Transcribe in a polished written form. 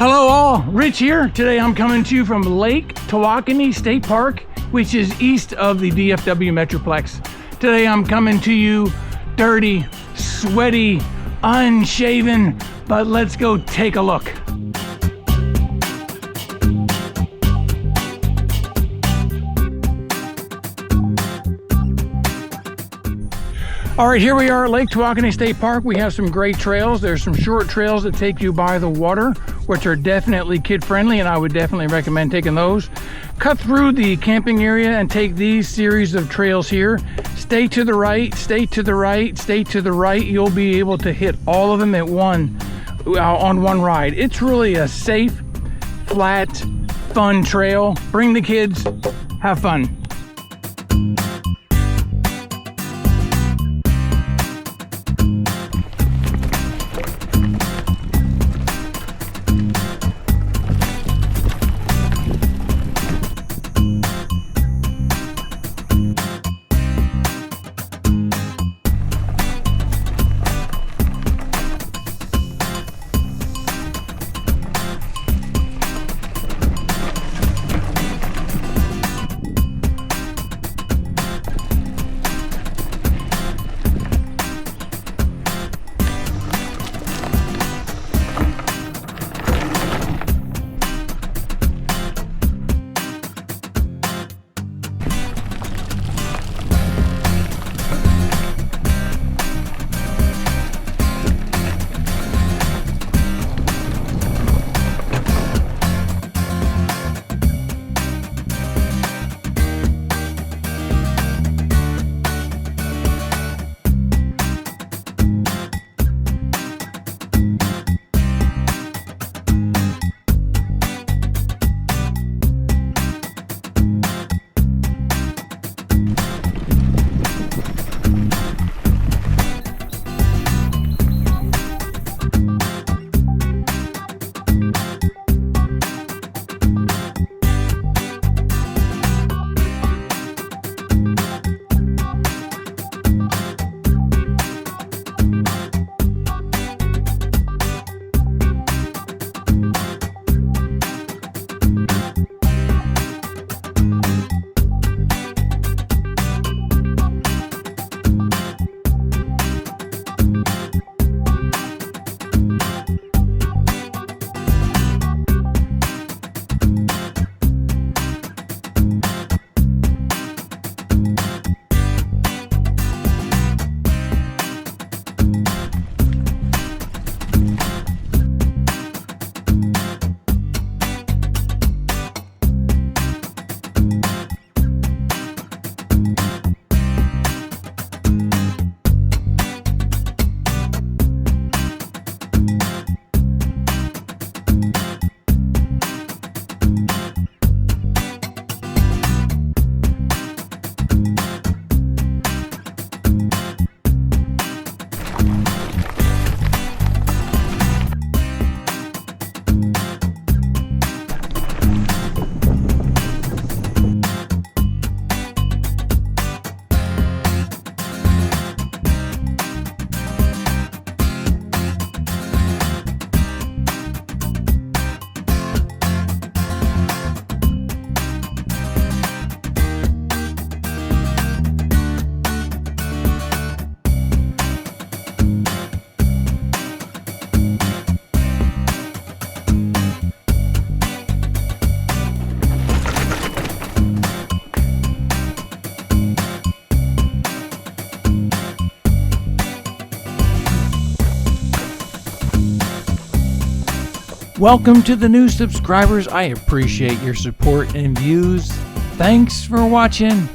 Hello all, Rich here. Today I'm coming to you from Lake Tawakoni State Park, which is east of the DFW Metroplex. Today I'm coming to you dirty, sweaty, unshaven, but let's go take a look. All right, here we are at Lake Tawakoni State Park. We have some great trails. There's some short trails that take you by the water, which are definitely kid-friendly, and I would definitely recommend taking those. Cut through the camping area and take these series of trails here. Stay to the right, stay to the right, stay to the right. You'll be able to hit all of them at on one ride. It's really a safe, flat, fun trail. Bring the kids, have fun. Welcome to the new subscribers. I appreciate your support and views. Thanks for watching.